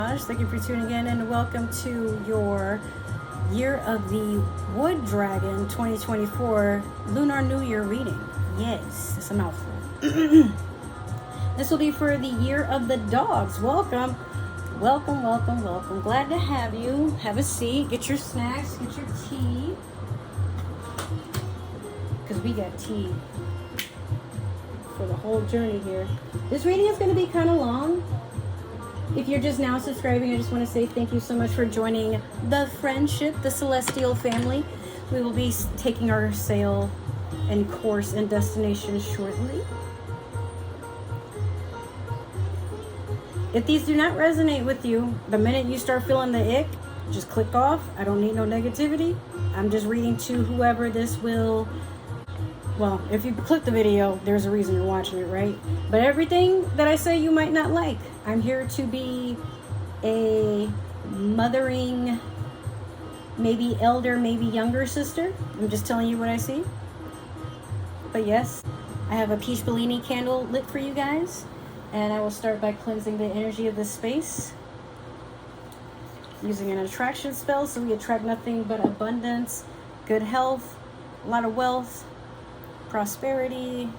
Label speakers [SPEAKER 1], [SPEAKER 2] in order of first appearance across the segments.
[SPEAKER 1] Thank you for tuning in and welcome to your Year of the Wood Dragon 2024 Lunar New Year reading. Yes, it's a mouthful. This will be for the Year of the Dogs. Welcome. Glad to have you. Have a seat, get your snacks, get your tea. Because we got tea for the whole journey here. This reading is going to be kind of long. If you're just now subscribing, I just want to say thank you so much for joining the friendship, the celestial family. We will be taking our sail and course and destination shortly. If these do not resonate with you, the minute you start feeling the ick, just click off. I don't need no negativity. I'm just reading to whoever this will. Well, if you click the video, there's a reason you're watching it, right? But everything that I say you might not like. I'm here to be a mothering, maybe elder, maybe younger sister. I'm just telling you what I see. But yes, I have a peach Bellini candle lit for you guys. And I will start by cleansing the energy of this space. Using an attraction spell so we attract nothing but abundance, good health, a lot of wealth, prosperity.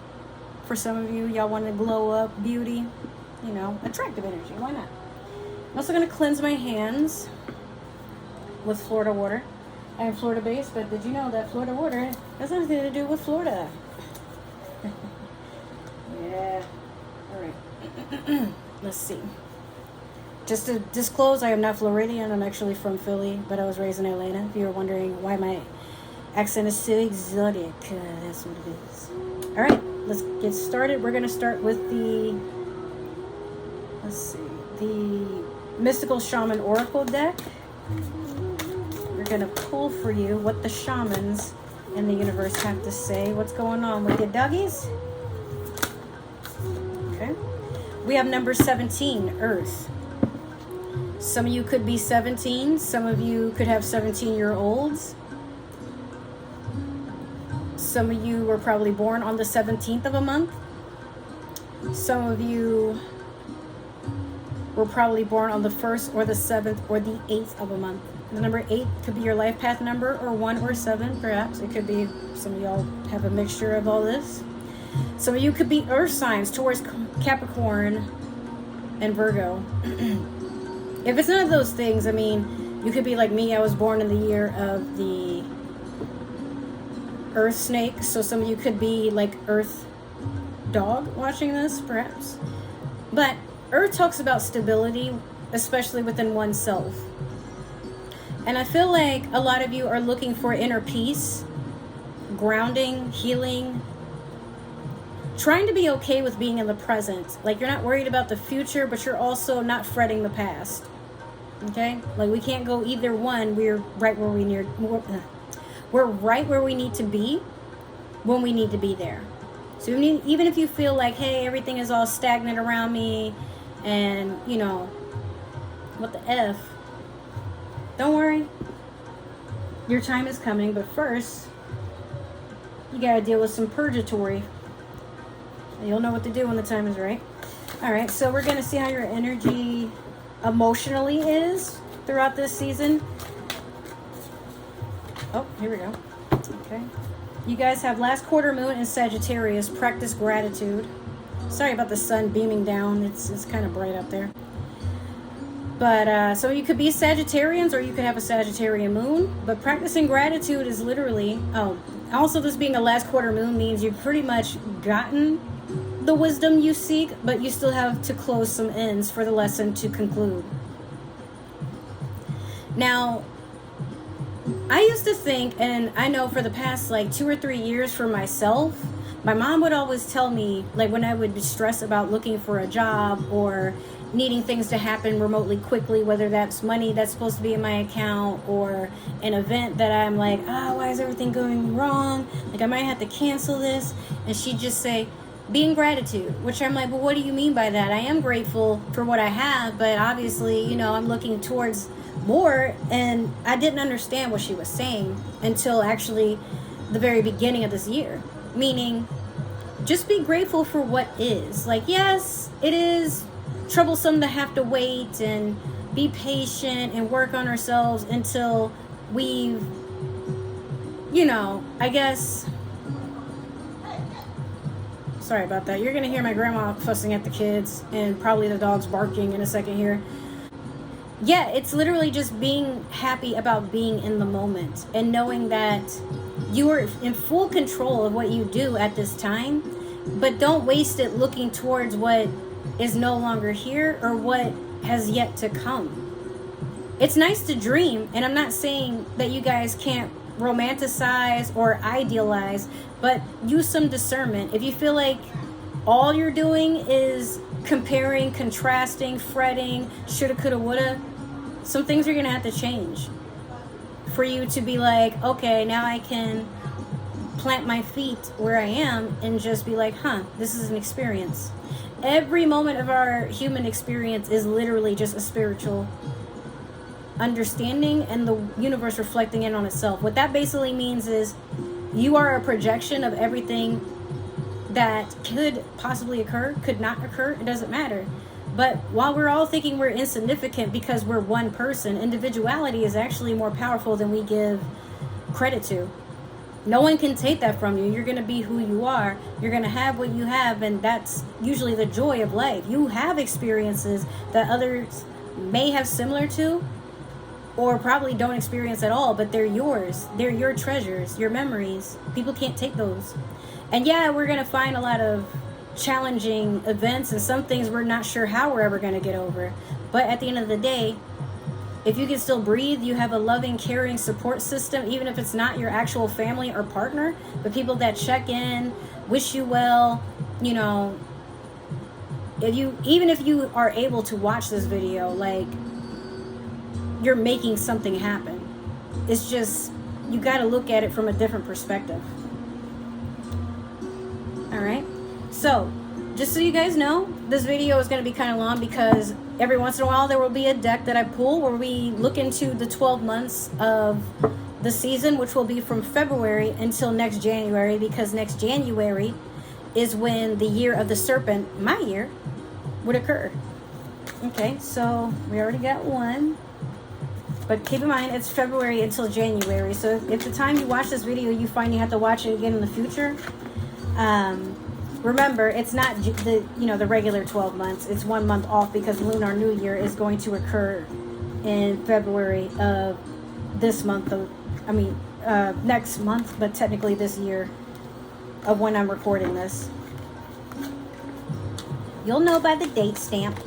[SPEAKER 1] For some of you, y'all want to glow up, beauty, you know, attractive energy. Why not? I'm also going to cleanse my hands with Florida water. I am Florida based, but did you know that Florida water has nothing to do with Florida? Yeah. All right. Let's see. Just to disclose, I am not Floridian. I'm actually from Philly, but I was raised in Atlanta. If you were wondering why my accent is so exotic, that's what it is. All right, let's get started. We're going to start with the Mystical Shaman Oracle deck. We're going to pull for you what the shamans in the universe have to say. What's going on with your doggies? Okay. We have number 17, Earth. Some of you could be 17. Some of you could have 17-year-olds. Some of you were probably born on the 17th of a month. Some of you were probably born on the 1st or the 7th or the 8th of a month. The number 8 could be your life path number, or 1 or 7 perhaps. It could be some of y'all have a mixture of all this. Some of you could be earth signs, Taurus, Capricorn, and Virgo. If it's none of those things, I mean, you could be like me. I was born in the year of the Earth snake. So some of you could be like Earth dog watching this, perhaps. But Earth talks about stability, especially within oneself. And I feel like a lot of you are looking for inner peace, grounding, healing, trying to be okay with being in the present. Like you're not worried about the future, but you're also not fretting the past. Okay? Like we can't go either one. We're right where we're right where we need to be when we need to be there. So even if you feel like, hey, everything is all stagnant around me and, you know, what the F, don't worry. Your time is coming, but first, you got to deal with some purgatory. You'll know what to do when the time is right. All right, so we're going to see how your energy emotionally is throughout this season. Oh, here we go. Okay. You guys have last quarter moon in Sagittarius. Practice gratitude. Sorry about the sun beaming down. It's kind of bright up there. But so you could be Sagittarians or you could have a Sagittarian moon. But practicing gratitude is literally... Oh, also this being a last quarter moon means you've pretty much gotten the wisdom you seek, but you still have to close some ends for the lesson to conclude. Now, I used to think, and I know for the past like 2 or 3 years for myself, my mom would always tell me, like when I would be stressed about looking for a job or needing things to happen remotely quickly, whether that's money that's supposed to be in my account or an event that I'm like, why is everything going wrong? Like I might have to cancel this. And she'd just say, be in gratitude, which I'm like, well, what do you mean by that? I am grateful for what I have, but obviously, you know, I'm looking towards more. And I didn't understand what she was saying until actually the very beginning of this year. Meaning, just be grateful for what is. Like, yes, it is troublesome to have to wait and be patient and work on ourselves until we've, you know, I guess, sorry about that. You're going to hear my grandma fussing at the kids and probably the dogs barking in a second here. Yeah, it's literally just being happy about being in the moment and knowing that you are in full control of what you do at this time, but don't waste it looking towards what is no longer here or what has yet to come. It's nice to dream, and I'm not saying that you guys can't romanticize or idealize, but use some discernment. If you feel like all you're doing is comparing, contrasting, fretting, shoulda, coulda, woulda, some things are gonna have to change for you to be like, okay, now I can plant my feet where I am and just be like, this is an experience. Every moment of our human experience is literally just a spiritual understanding and the universe reflecting in on itself. What that basically means is you are a projection of everything that could possibly occur, could not occur, it doesn't matter. But while we're all thinking we're insignificant because we're one person, individuality is actually more powerful than we give credit to. No one can take that from you. You're going to be who you are. You're going to have what you have, and that's usually the joy of life. You have experiences that others may have similar to or probably don't experience at all, but they're yours. They're your treasures, your memories. People can't take those. And yeah, we're going to find a lot of challenging events and some things we're not sure how we're ever going to get over. But at the end of the day, if you can still breathe, you have a loving, caring support system, even if it's not your actual family or partner, but people that check in, wish you well, you know, even if you are able to watch this video, like, you're making something happen. It's just, you got to look at it from a different perspective. All right. So, just so you guys know, this video is going to be kind of long because every once in a while there will be a deck that I pull where we look into the 12 months of the season, which will be from February until next January, because next January is when the year of the serpent, my year, would occur. Okay, so we already got one. But keep in mind, it's February until January. So if the time you watch this video, you find you have to watch it again in the future, remember, it's not the regular 12 months. It's 1 month off because Lunar New Year is going to occur in February of this month. Next month, but technically this year of when I'm recording this. You'll know by the date stamp.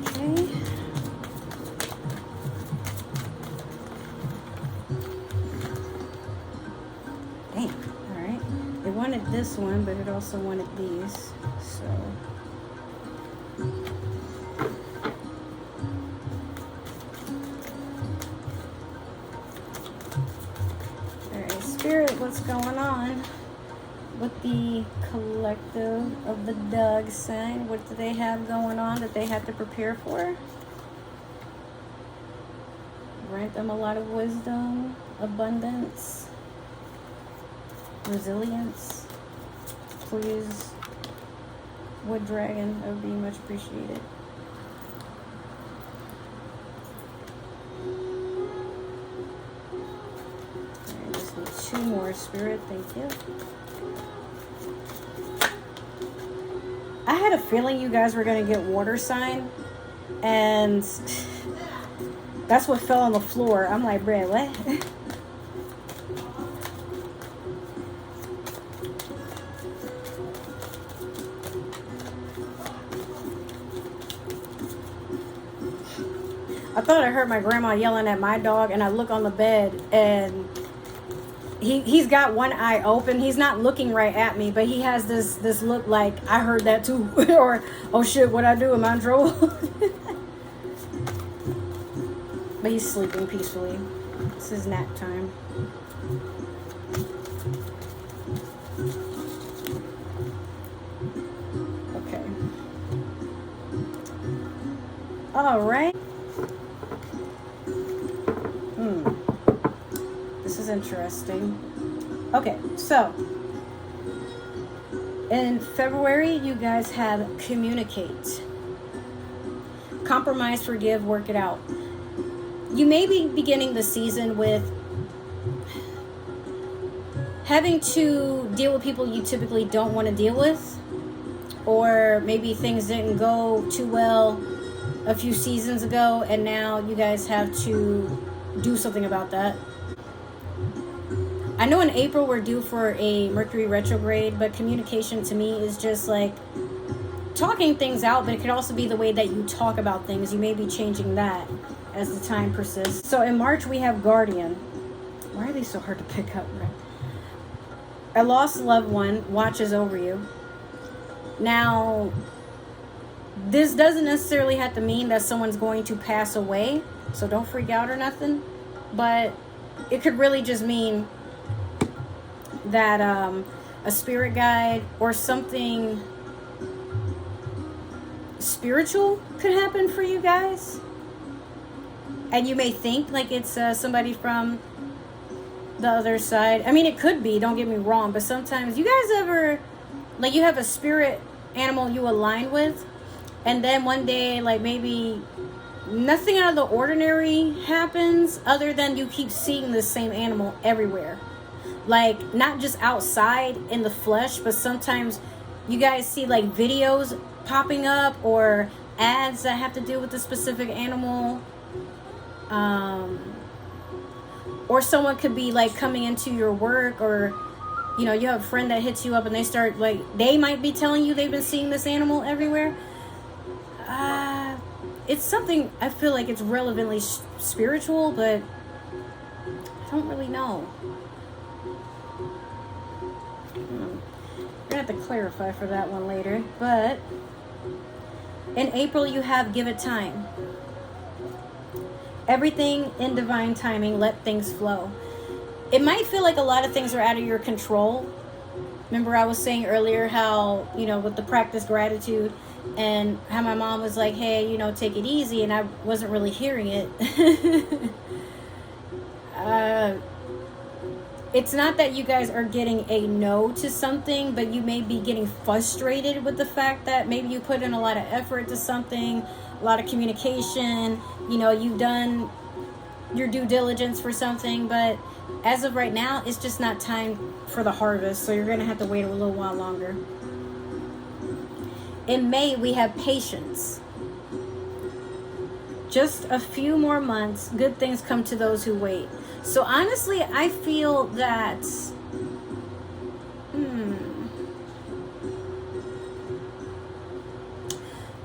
[SPEAKER 1] Okay. Dang. All right. It wanted this one, but it also wanted these. So. Spirit, what's going on with the collective of the dog sign? What do they have going on that they have to prepare for? Grant them a lot of wisdom, abundance, resilience. Please, Wood Dragon, that would be much appreciated. Two more, Spirit, thank you. I had a feeling you guys were going to get water sign, and that's what fell on the floor. I'm like, Brad, what? I thought I heard my grandma yelling at my dog, and I look on the bed, and he's got one eye open. He's not looking right at me, but he has this look like, I heard that too. Or, oh shit, what'd I do? Am I in trouble? But he's sleeping peacefully. It's his nap time. Okay. All right. This is interesting. Okay, so In February, you guys have communicate. Compromise, forgive, work it out. You may be beginning the season with having to deal with people you typically don't want to deal with, or maybe things didn't go too well a few seasons ago and now you guys have to do something about that. I know in April we're due for a Mercury retrograde, but communication to me is just like talking things out, but it could also be the way that you talk about things. You may be changing that as the time persists. So in March we have Guardian. Why are they so hard to pick up? A lost loved one watches over you. Now, this doesn't necessarily have to mean that someone's going to pass away, so don't freak out or nothing, but it could really just mean that a spirit guide or something spiritual could happen for you guys. And you may think like it's somebody from the other side. I mean, it could be, don't get me wrong, but sometimes you guys ever, like, you have a spirit animal you align with, and then one day, like, maybe nothing out of the ordinary happens other than you keep seeing the same animal everywhere. Like, not just outside in the flesh, but sometimes you guys see like videos popping up or ads that have to do with the specific animal. Or someone could be like coming into your work, or you know, you have a friend that hits you up and they start like, they might be telling you they've been seeing this animal everywhere. It's something, I feel like it's relevantly spiritual, but I don't really know. We're gonna have to clarify for that one later. But in April you have give it time. Everything in divine timing, let things flow. It might feel like a lot of things are out of your control. Remember I was saying earlier how, you know, with the practice gratitude, and how my mom was like, hey, you know, take it easy, and I wasn't really hearing it. It's not that you guys are getting a no to something, but you may be getting frustrated with the fact that maybe you put in a lot of effort to something, a lot of communication, you know, you've done your due diligence for something, but as of right now, it's just not time for the harvest, so you're going to have to wait a little while longer. In May, we have patience. Just a few more months, good things come to those who wait. So honestly, I feel that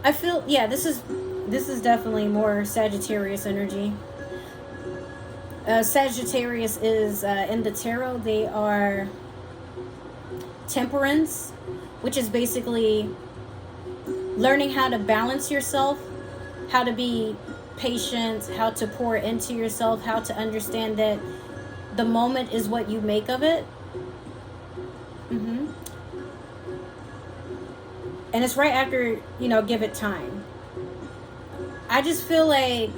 [SPEAKER 1] I feel, yeah, this is definitely more Sagittarius energy. Sagittarius is in the tarot, they are temperance, which is basically learning how to balance yourself, how to be patient, how to pour into yourself, how to understand that the moment is what you make of it. And it's right after, you know, give it time. I just feel like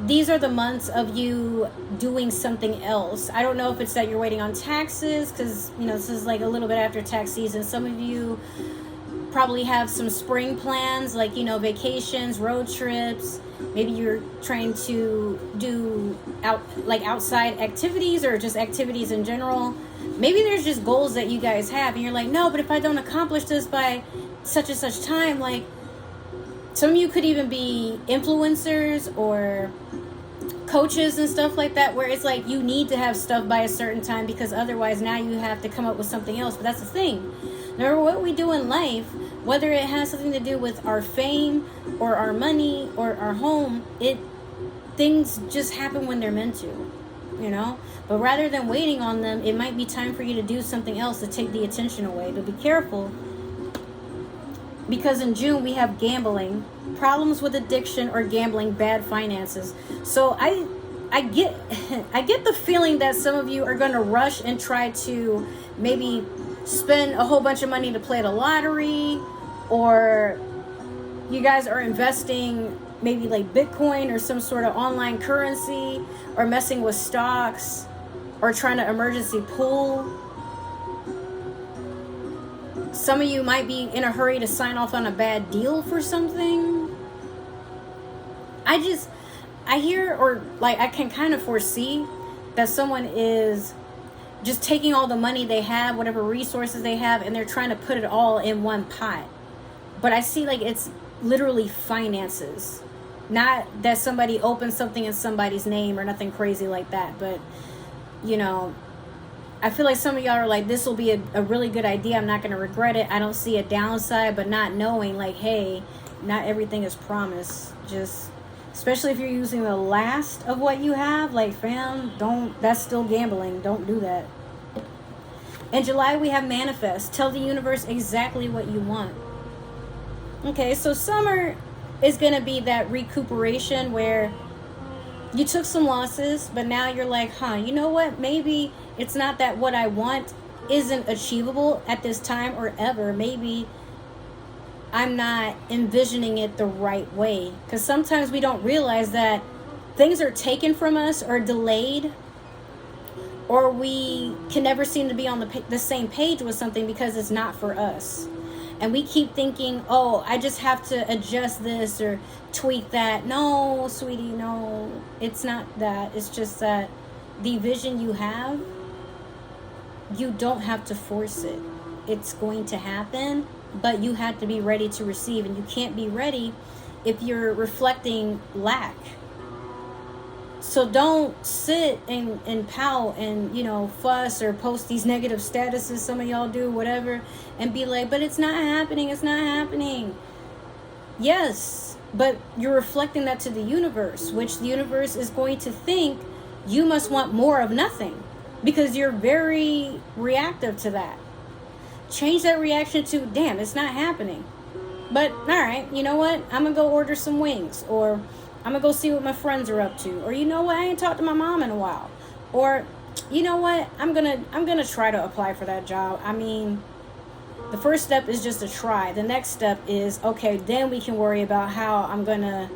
[SPEAKER 1] these are the months of you doing something else. I don't know if it's that you're waiting on taxes, because, you know, this is like a little bit after tax season. Some of you probably have some spring plans, like, you know, vacations, road trips. Maybe you're trying to do outside activities, or just activities in general. Maybe there's just goals that you guys have, and you're like, no, but if I don't accomplish this by such and such time, like, some of you could even be influencers or coaches and stuff like that, where it's like you need to have stuff by a certain time, because otherwise now you have to come up with something else. But that's the thing. No matter what we do in life, whether it has something to do with our fame or our money or our home, things just happen when they're meant to, you know? But rather than waiting on them, it might be time for you to do something else to take the attention away. But be careful, because in June we have gambling, problems with addiction or gambling, bad finances. So I get the feeling that some of you are going to rush and try to maybe spend a whole bunch of money to play the lottery, or you guys are investing maybe like Bitcoin or some sort of online currency, or messing with stocks, or trying to emergency pool. Some of you might be in a hurry to sign off on a bad deal for something. I hear, or like I can kind of foresee that someone is just taking all the money they have, whatever resources they have, and they're trying to put it all in one pot. But I see like it's literally finances. Not that somebody opens something in somebody's name or nothing crazy like that. But, you know, I feel like some of y'all are like, this will be a really good idea. I'm not going to regret it. I don't see a downside, but not knowing like, hey, not everything is promised. Just, especially if you're using the last of what you have, like, fam, that's still gambling. Don't do that. In July, we have manifest. Tell the universe exactly what you want. Okay, so summer is going to be that recuperation where you took some losses, but now you're like, you know what? Maybe it's not that what I want isn't achievable at this time or ever. Maybe I'm not envisioning it the right way. Because sometimes we don't realize that things are taken from us or delayed, or we can never seem to be on the same page with something because it's not for us. And we keep thinking, oh, I just have to adjust this or tweak that. No, sweetie, no. It's not that. It's just that the vision you have, you don't have to force it. It's going to happen, but you have to be ready to receive. And you can't be ready if you're reflecting lack. So don't sit and pout and, you know, fuss or post these negative statuses, some of y'all do, whatever, and be like, but it's not happening, it's not happening. Yes, but you're reflecting that to the universe, which the universe is going to think you must want more of nothing because you're very reactive to that. Change that reaction to, damn, it's not happening. But, all right, you know what? I'm going to go order some wings, or I'm going to go see what my friends are up to. Or, you know what? I ain't talked to my mom in a while. Or, you know what? I'm gonna try to apply for that job. I mean, the first step is just to try. The next step is, okay, then we can worry about how I'm going to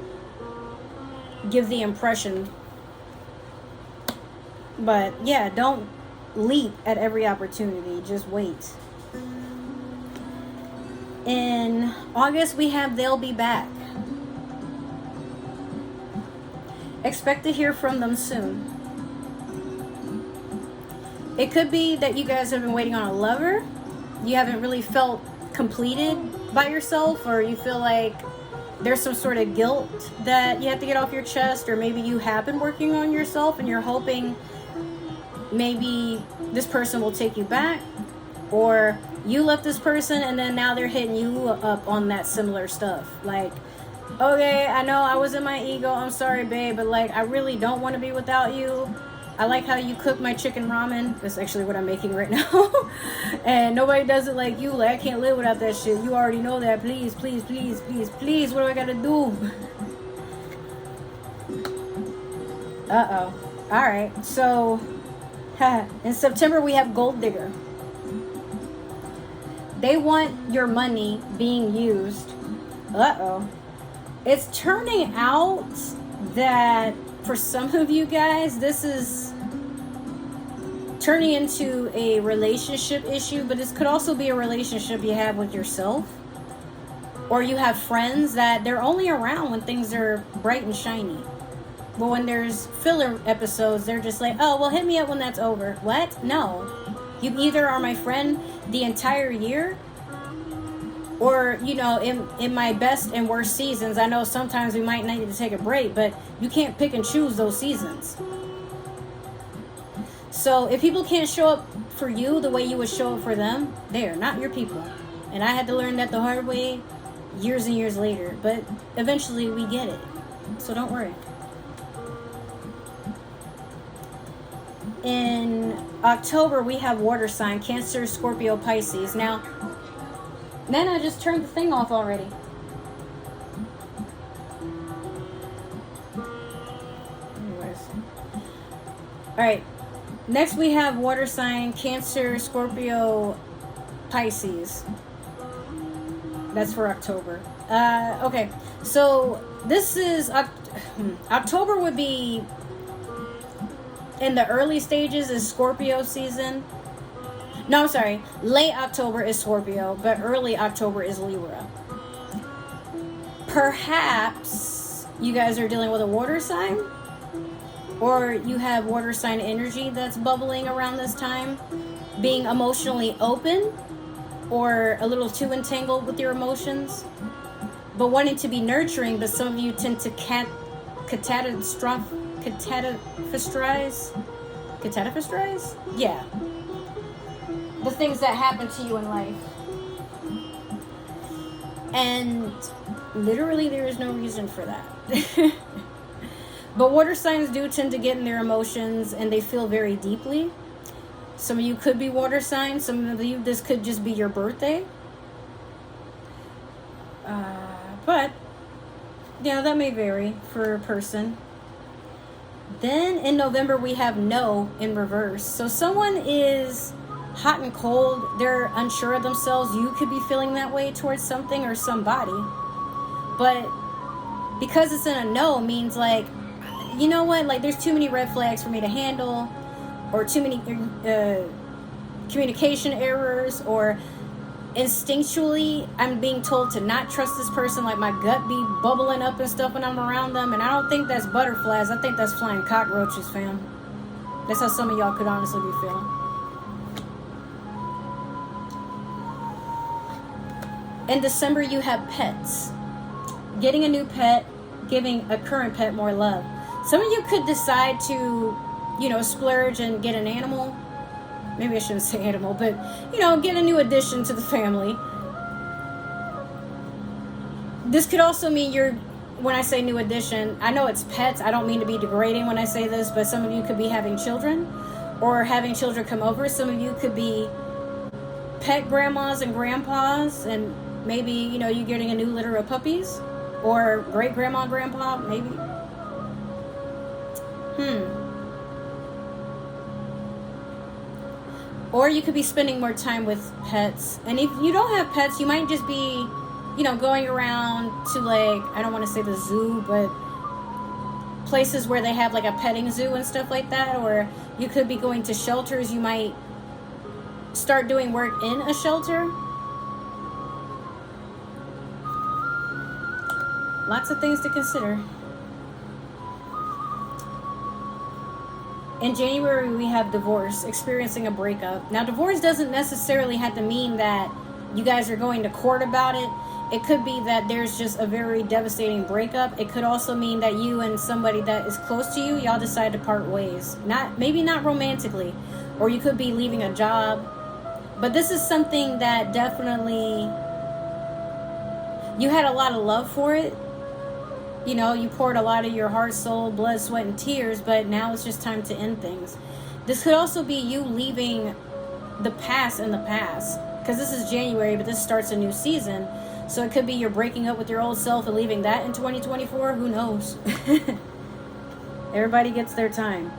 [SPEAKER 1] give the impression. But, yeah, don't leap at every opportunity. Just wait. In August, we have They'll Be Back. Expect to hear from them soon. It could be that you guys have been waiting on a lover. You haven't really felt completed by yourself, or you feel like there's some sort of guilt that you have to get off your chest, or maybe you have been working on yourself and you're hoping maybe this person will take you back, or you left this person and then now they're hitting you up on that similar stuff. Like, okay, I know I was in my ego, I'm sorry, babe, but like, I really don't want to be without you. I like how you cook my chicken ramen. That's actually what I'm making right now. And nobody does it like you. Like, I can't live without that shit. You already know that. Please, please, please, please, please. What do I gotta do? Uh-oh. Alright, so in September we have Gold Digger. They want your money being used. Uh-oh. It's turning out that for some of you guys, this is turning into a relationship issue, but this could also be a relationship you have with yourself. Or you have friends that they're only around when things are bright and shiny. But when there's filler episodes, they're just like, oh, well, hit me up when that's over. What? No. You either are my friend the entire year, or, you know, in my best and worst seasons. I know sometimes we might need to take a break, but you can't pick and choose those seasons. So if people can't show up for you the way you would show up for them, they're not your people. And I had to learn that the hard way years and years later. But eventually we get it. So don't worry. In October, we have water sign, Cancer, Scorpio, Pisces. Now, Nana just turned the thing off already. Anyways. Alright. Next we have water sign, Cancer, Scorpio, Pisces. That's for October. Okay. So this is October would be in the early stages is Scorpio season. No, I'm sorry. Late October is Scorpio, but early October is Libra. Perhaps you guys are dealing with a water sign, or you have water sign energy that's bubbling around this time, being emotionally open or a little too entangled with your emotions, but wanting to be nurturing. But some of you tend to catastrophize? Yeah. The things that happen to you in life. And literally there is no reason for that. But water signs do tend to get in their emotions and they feel very deeply. Some of you could be water signs. Some of you, this could just be your birthday. But, yeah, that may vary for a person. Then in November, we have no in reverse. So someone is hot and cold. They're unsure of themselves. You could be feeling that way towards something or somebody. But because it's in a no means like, you know what? Like there's too many red flags for me to handle, or too many communication errors, or instinctually I'm being told to not trust this person. Like my gut be bubbling up and stuff when I'm around them, and I don't think that's butterflies. I think that's flying cockroaches, fam. That's how some of y'all could honestly be feeling. In December, you have pets. Getting a new pet, giving a current pet more love. Some of you could decide to, splurge and get an animal. Maybe I shouldn't say animal, but, get a new addition to the family. This could also mean when I say new addition, I know it's pets. I don't mean to be degrading when I say this, but some of you could be having children or having children come over. Some of you could be pet grandmas and grandpas, and maybe, you're getting a new litter of puppies, or great grandma, grandpa, maybe. Or you could be spending more time with pets. And if you don't have pets, you might just be, going around to I don't want to say the zoo, but places where they have like a petting zoo and stuff like that. Or you could be going to shelters. You might start doing work in a shelter. Lots of things to consider. In January, we have divorce, experiencing a breakup. Now, divorce doesn't necessarily have to mean that you guys are going to court about it. It could be that there's just a very devastating breakup. It could also mean that you and somebody that is close to you, y'all decide to part ways. Maybe not romantically, or you could be leaving a job. But this is something that definitely, you had a lot of love for it. You poured a lot of your heart, soul, blood, sweat, and tears, but now it's just time to end things. This could also be you leaving the past in the past, because this is January, but this starts a new season. So it could be you're breaking up with your old self and leaving that in 2024. Who knows? Everybody gets their time.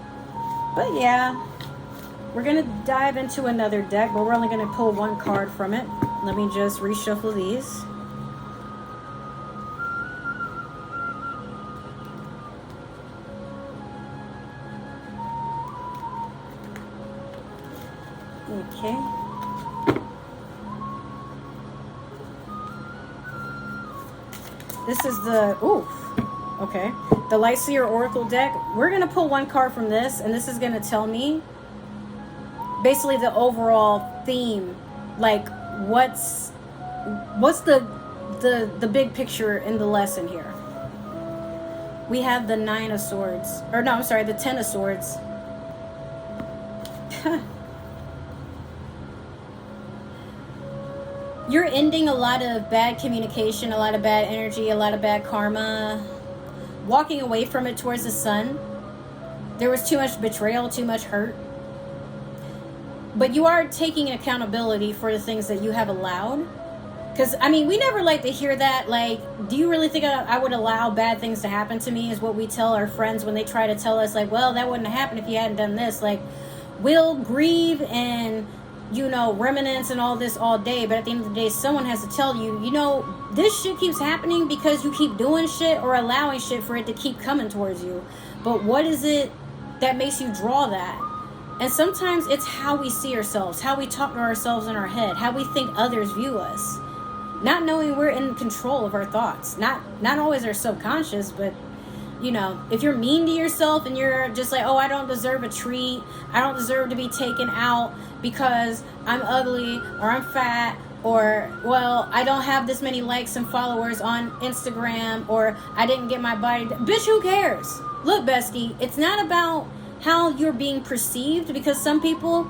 [SPEAKER 1] But yeah, we're going to dive into another deck, but we're only going to pull one card from it. Let me just reshuffle these. Okay. This is the the Lightseer Oracle deck. We're going to pull one card from this, and this is going to tell me basically the overall theme. Like what's the big picture in the lesson here. We have the Nine of Swords. Or no, I'm sorry, the Ten of Swords. You're ending a lot of bad communication, a lot of bad energy, a lot of bad karma. Walking away from it towards the sun. There was too much betrayal, too much hurt. But you are taking accountability for the things that you have allowed. Because, we never like to hear that. Like, do you really think I would allow bad things to happen to me, is what we tell our friends when they try to tell us, like, well, that wouldn't have happened if you hadn't done this. Like, we'll grieve and remnants and all this all day, but at the end of the day, someone has to tell you, this shit keeps happening because you keep doing shit or allowing shit for it to keep coming towards you. But what is it that makes you draw that? And sometimes it's how we see ourselves, how we talk to ourselves in our head, how we think others view us. Not knowing we're in control of our thoughts. Not always our subconscious, but, you know, if you're mean to yourself and you're just like, oh, I don't deserve a treat, I don't deserve to be taken out because I'm ugly or I'm fat, or, well, I don't have this many likes and followers on Instagram, or I didn't get my body. Bitch, who cares? Look, bestie, it's not about how you're being perceived, because some people,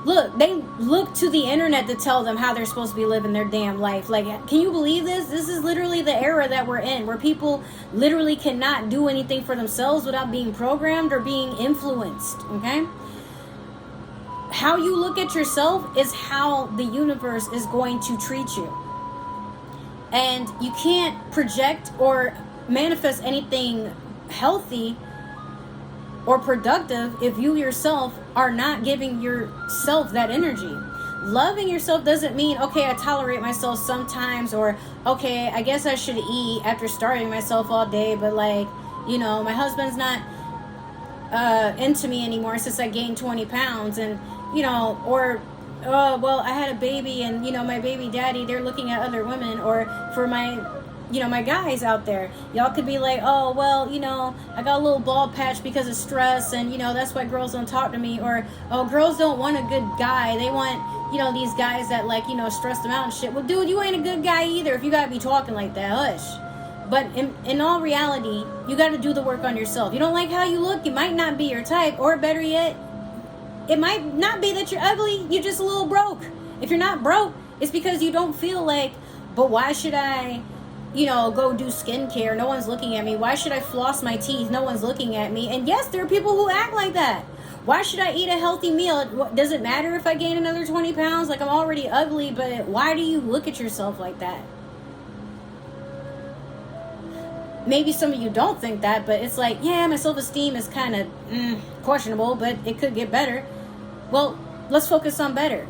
[SPEAKER 1] look, they look to the internet to tell them how they're supposed to be living their damn life. Like, can you believe this? This is literally the era that we're in, where people literally cannot do anything for themselves without being programmed or being influenced, okay? How you look at yourself is how the universe is going to treat you. And you can't project or manifest anything healthy or productive if you yourself are not giving yourself that energy. Loving yourself doesn't mean, okay, I tolerate myself sometimes, or okay, I guess I should eat after starving myself all day, but like, you know, my husband's not into me anymore since I gained 20 pounds, and, you know, or, oh, well, I had a baby and, you know, my baby daddy, they're looking at other women, or for my, you know, my guys out there, y'all could be like, oh, well, you know, I got a little bald patch because of stress, and, you know, that's why girls don't talk to me, or, oh, girls don't want a good guy, they want, you know, these guys that, like, you know, stress them out and shit. Well, dude, you ain't a good guy either if you gotta be talking like that. Hush. But in all reality, you gotta do the work on yourself. You don't like how you look, it might not be your type, or better yet, it might not be that you're ugly, you're just a little broke. If you're not broke, it's because you don't feel like, but why should I, you know, go do skincare? No one's looking at me. Why should I floss my teeth? No one's looking at me. And yes, there are people who act like that. Why should I eat a healthy meal? Does it matter if I gain another 20 pounds? Like, I'm already ugly, but why do you look at yourself like that? Maybe some of you don't think that, but it's like, yeah, my self-esteem is kind of questionable, but it could get better. Well, let's focus on better.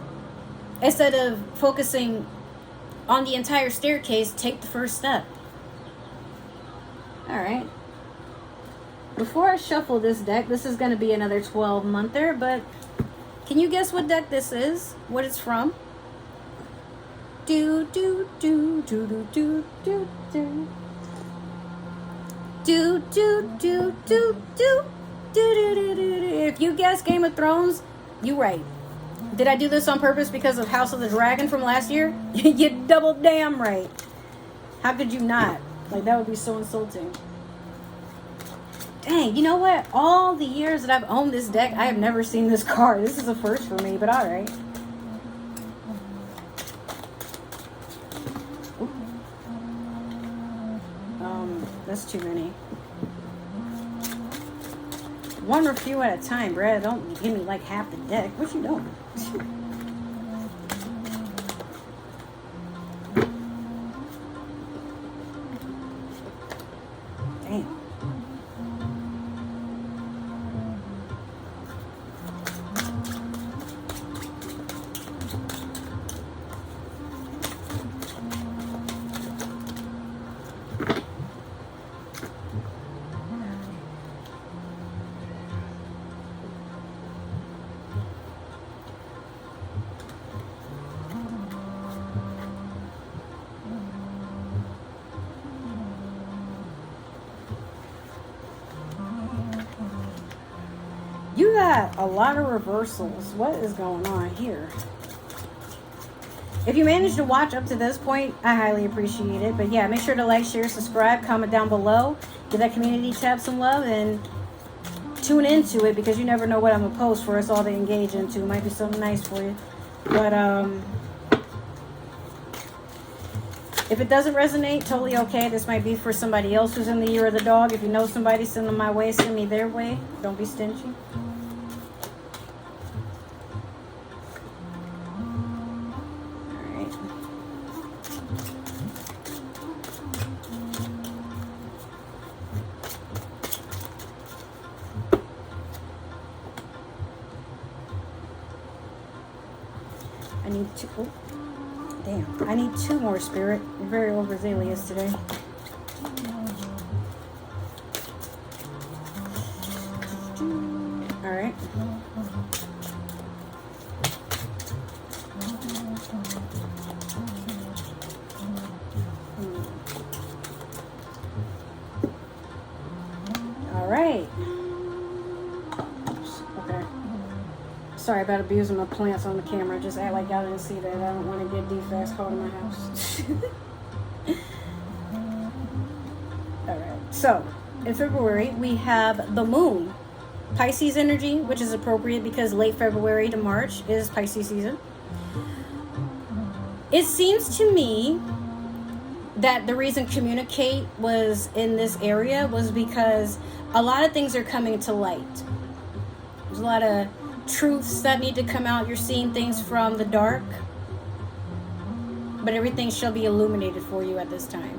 [SPEAKER 1] Instead of focusing on the entire staircase, take the first step. All right. Before I shuffle this deck, this is going to be another 12-monther, but can you guess what deck this is? What it's from? Do, do, do, do, do, do, do, do. Do, do, do, do, do, do, do, do, do. If you guess Game of Thrones, you right. Did I do this on purpose because of House of the Dragon from last year? You double damn right. How could you not? Like, that would be so insulting. Dang, you know what? All the years that I've owned this deck, I have never seen this card. This is a first for me, but alright. That's too many. One or few at a time, Brad. Don't give me like half the deck. What you doing? Damn. You got a lot of reversals. What is going on here? If you managed to watch up to this point, I highly appreciate it. But yeah, make sure to like, share, subscribe, comment down below. Give that community tab some love and tune into it, because you never know what I'm going to post for us all to engage into. It might be something nice for you. But if it doesn't resonate, totally okay. This might be for somebody else who's in the year of the dog. If you know somebody, send them my way. Send me their way. Don't be stingy. I need two. Oh, damn. I need two more, Spirit. You're very overzealous today. All right. Sorry about abusing my plants on the camera. Just act like y'all didn't see that. I don't want to get defects called in my house. Alright, so in February we have the moon. Pisces energy, which is appropriate because late February to March is Pisces season. It seems to me that the reason communicate was in this area was because a lot of things are coming to light. There's a lot of truths that need to come out. You're seeing things from the dark, but everything shall be illuminated for you at this time.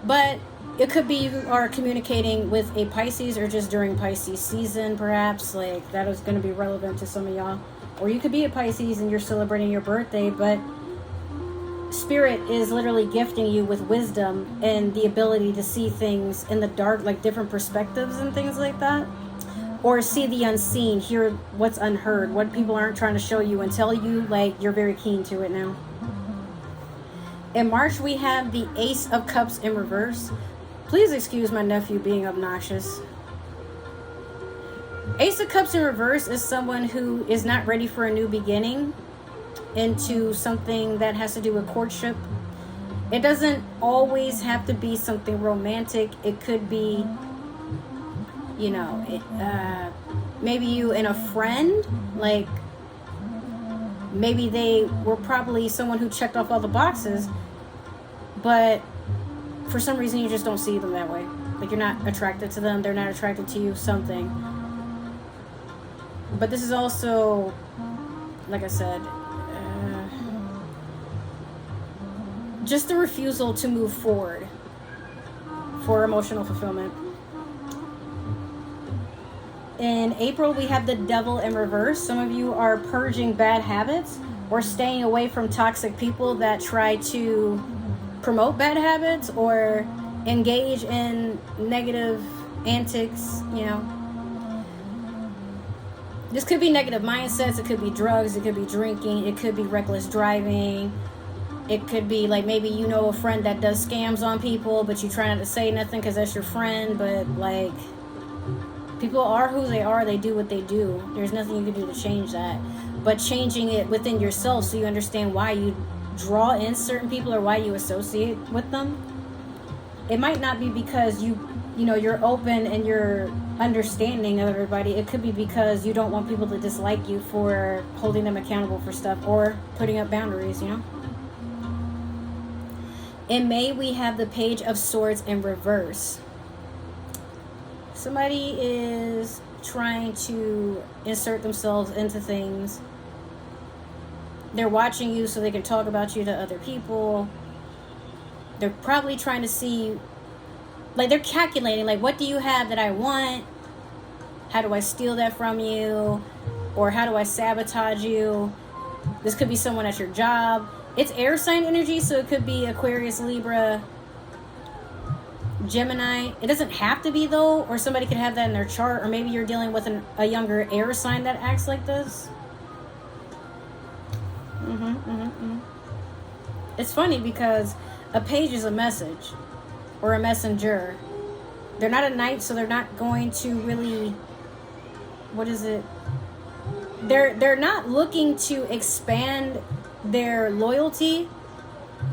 [SPEAKER 1] But it could be you are communicating with a Pisces or just during Pisces season, perhaps. Like, that is going to be relevant to some of y'all. Or you could be a Pisces and you're celebrating your birthday, but Spirit is literally gifting you with wisdom and the ability to see things in the dark, like different perspectives and things like that. Or see the unseen, hear what's unheard, what people aren't trying to show you and tell you, like, you're very keen to it now. In March, we have the Ace of Cups in reverse. Please excuse my nephew being obnoxious. Ace of Cups in reverse is someone who is not ready for a new beginning into something that has to do with courtship. It doesn't always have to be something romantic. It could be, you know, maybe you and a friend, like maybe they were probably someone who checked off all the boxes, but for some reason you just don't see them that way. Like, you're not attracted to them, they're not attracted to you, something. But this is also, like I said, just the refusal to move forward for emotional fulfillment. In April, we have the Devil in reverse. Some of you are purging bad habits or staying away from toxic people that try to promote bad habits or engage in negative antics, you know. This could be negative mindsets, it could be drugs, it could be drinking, it could be reckless driving. It could be like maybe you know a friend that does scams on people, but you try not to say nothing because that's your friend. But like, people are who they are, they do what they do. There's nothing you can do to change that. But changing it within yourself so you understand why you draw in certain people or why you associate with them. It might not be because you know, you're open and you're understanding of everybody. It could be because you don't want people to dislike you for holding them accountable for stuff or putting up boundaries, you know. In May, we have the Page of Swords in reverse. Somebody is trying to insert themselves into things. They're watching you so they can talk about you to other people. They're probably trying to see, like, they're calculating, like, what do you have that I want? How do I steal that from you? Or how do I sabotage you? This could be someone at your job. It's air sign energy, so it could be Aquarius, Libra, Gemini. It doesn't have to be, though, or somebody could have that in their chart, or maybe you're dealing with a younger air sign that acts like this. It's funny because a page is a message or a messenger. They're not a knight, so they're not going to really, what is it? They're not looking to expand their loyalty.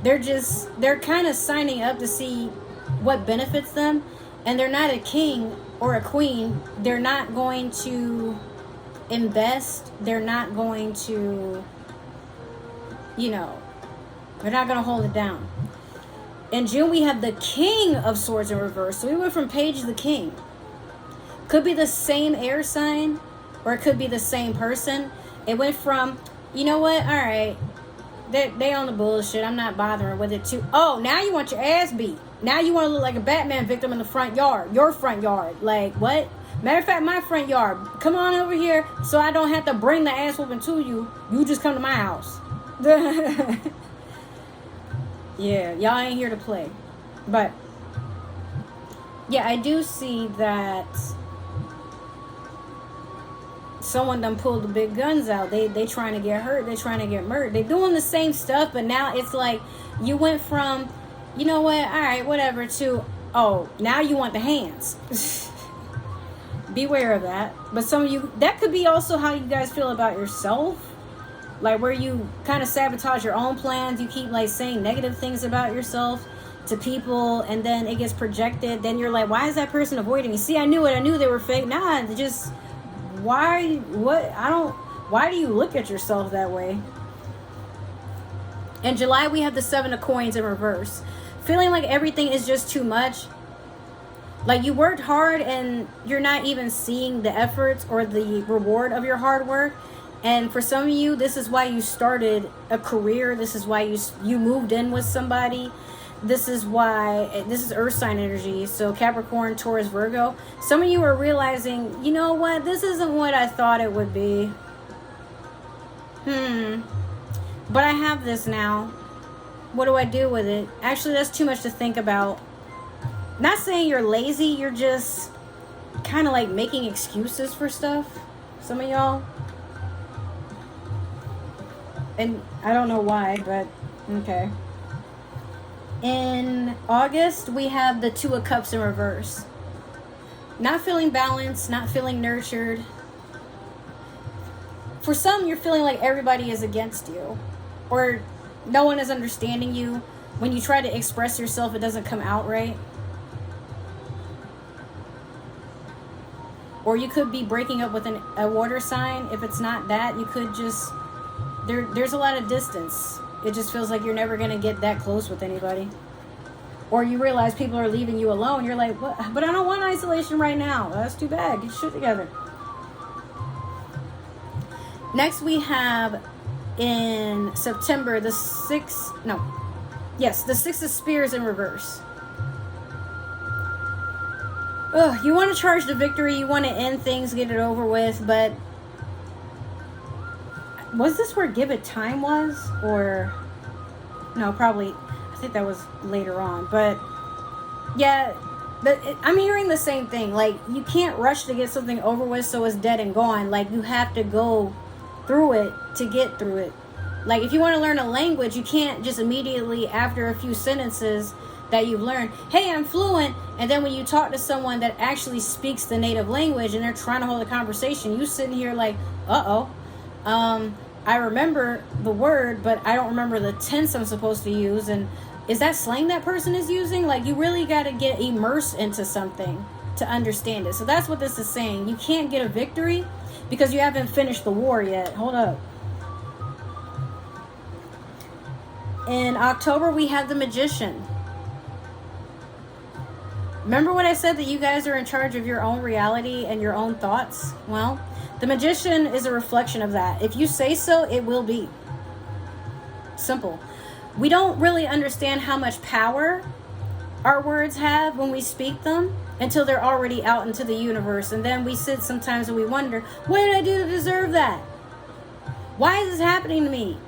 [SPEAKER 1] They're kind of signing up to see what benefits them, and they're not a king or a queen. They're not going to invest. They're not going to, you know, they're not going to hold it down. In June, we have the King of Swords in reverse. So we went from Page to the King. Could be the same air sign, or it could be the same person. It went from, you know what, all right, they on the bullshit, I'm not bothering with it too. Oh, now you want your ass beat. Now you want to look like a Batman victim in the front yard. Your front yard. Like, what? Matter of fact, my front yard. Come on over here so I don't have to bring the ass whooping to you. You just come to my house. Yeah, y'all ain't here to play. But yeah, I do see that someone done pulled the big guns out. They trying to get hurt. They trying to get murdered. They doing the same stuff, but now it's like you went from, you know what, all right, whatever, to, oh, now you want the hands. beware of that. But some of you, that could be also how you guys feel about yourself. Like where you kind of sabotage your own plans. You keep like saying negative things about yourself to people, and then it gets projected. Then you're like, why is that person avoiding me? See, I knew it. I knew they were fake. Nah, just why do you look at yourself that way? In July, we have the 7 of Coins in reverse. Feeling like everything is just too much. Like you worked hard and you're not even seeing the efforts or the reward of your hard work. And for some of you, this is why you started a career. This is why you moved in with somebody. This is why, this is earth sign energy. So Capricorn, Taurus, Virgo. Some of you are realizing, you know what? This isn't what I thought it would be. But I have this now. What do I do with it? Actually, that's too much to think about. Not saying you're lazy. You're just kind of like making excuses for stuff. Some of y'all. And I don't know why, but okay. In August, we have the 2 of Cups in reverse. Not feeling balanced, not feeling nurtured. For some, you're feeling like everybody is against you. Or no one is understanding you. When you try to express yourself, it doesn't come out right. Or you could be breaking up with a water sign. If it's not that, you could just... There's a lot of distance. It just feels like you're never going to get that close with anybody. Or you realize people are leaving you alone. You're like, what? But I don't want isolation right now. That's too bad. Get your shit together. Next we have in September the 6 of Spears in reverse. You want to charge the victory. You want to end things, get it over with. But was this where Give It Time was? Or no, probably I think that was later on. But yeah, I'm hearing the same thing. Like you can't rush to get something over with so it's dead and gone. Like you have to go through it to get through it. Like if you want to learn a language, you can't just immediately after a few sentences that you've learned, hey, I'm fluent, and then when you talk to someone that actually speaks the native language and they're trying to hold a conversation, you sitting here like, I remember the word, but I don't remember the tense I'm supposed to use, and is that slang that person is using? Like you really got to get immersed into something to understand it. So that's what this is saying. You can't get a victory because you haven't finished the war yet. Hold up. In October, we have the Magician. Remember when I said that you guys are in charge of your own reality and your own thoughts? Well, the Magician is a reflection of that. If you say so, it will be. Simple. We don't really understand how much power our words have when we speak them until they're already out into the universe. And then we sit sometimes and we wonder, what did I do to deserve that? Why is this happening to me?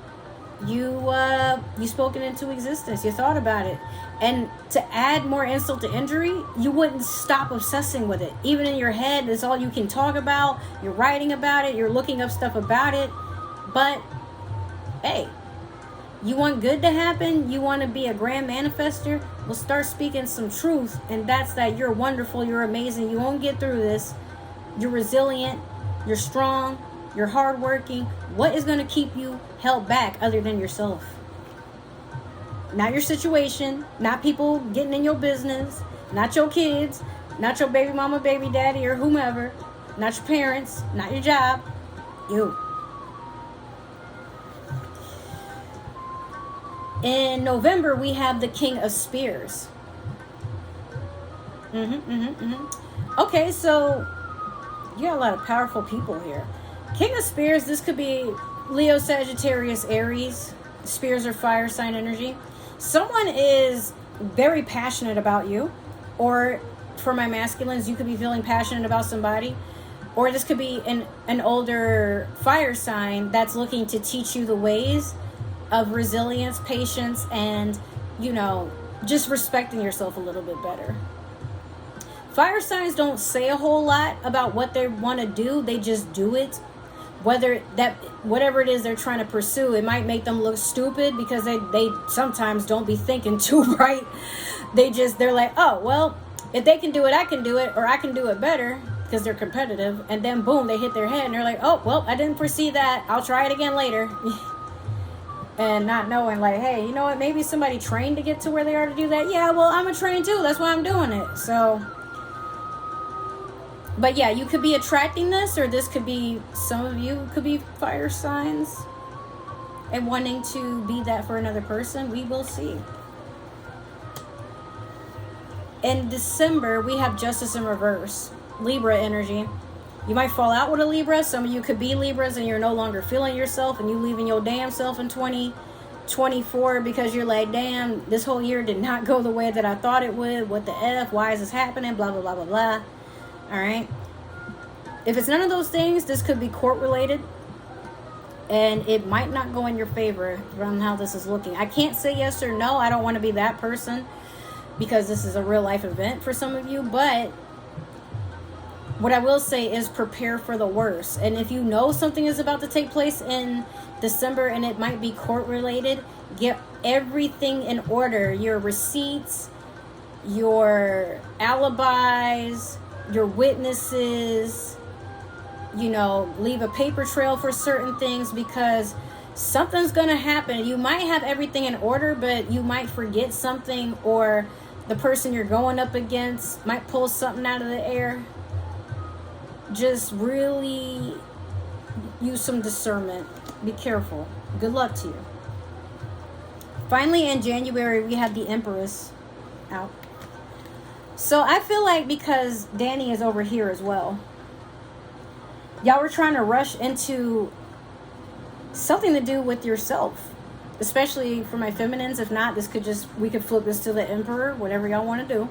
[SPEAKER 1] You spoke it into existence. You thought about it. And to add more insult to injury, you wouldn't stop obsessing with it. Even in your head, that's all you can talk about. You're writing about it. You're looking up stuff about it. But, hey, you want good to happen? You want to be a grand manifester? Well, start speaking some truth. And that's that you're wonderful. You're amazing. You won't get through this. You're resilient. You're strong. You're hardworking. What is going to keep you held back other than yourself? Not your situation, not people getting in your business, not your kids, not your baby mama, baby daddy, or whomever, not your parents, not your job, you. In November, we have the King of Spears. Okay, so you got a lot of powerful people here. King of Spears, this could be Leo, Sagittarius, Aries. Spears are fire sign energy. Someone is very passionate about you, or for my masculines, you could be feeling passionate about somebody, or this could be an older fire sign that's looking to teach you the ways of resilience, patience, and, you know, just respecting yourself a little bit better. Fire signs don't say a whole lot about what they want to do. They just do it. Whatever it is they're trying to pursue, it might make them look stupid because they sometimes don't be thinking too right. They're like, oh, well, if they can do it, I can do it, or I can do it better. because they're competitive, and then boom, they hit their head and they're like, oh, well, I didn't foresee that, I'll try it again later. And not knowing, like, hey, you know what, maybe somebody trained to get to where they are to do that. Yeah, well, I'm a trained too, that's why I'm doing it. So, but yeah, you could be attracting this, or this could be, some of you could be fire signs and wanting to be that for another person. We will see. In December, we have Justice in reverse, Libra energy. You might fall out with a Libra. Some of you could be Libras and you're no longer feeling yourself, and you leaving your damn self in 2024 because you're like, damn, this whole year did not go the way that I thought it would. What the F? Why is this happening? Blah, blah, blah, blah, blah. All right. If it's none of those things, this could be court related, and it might not go in your favor from how this is looking. I can't say yes or no. I don't want to be that person because this is a real life event for some of you, but what I will say is prepare for the worst. And if you know something is about to take place in December and it might be court related, get everything in order. Your receipts, your alibis, your witnesses, you know, leave a paper trail for certain things, because something's going to happen. You might have everything in order, but you might forget something, or the person you're going up against might pull something out of the air. Just really use some discernment. Be careful. Good luck to you. Finally, in January, we have the Empress out. So I feel like because Danny is over here as well, y'all were trying to rush into something to do with yourself, especially for my feminines. If not, we could flip this to the Emperor, whatever y'all want to do.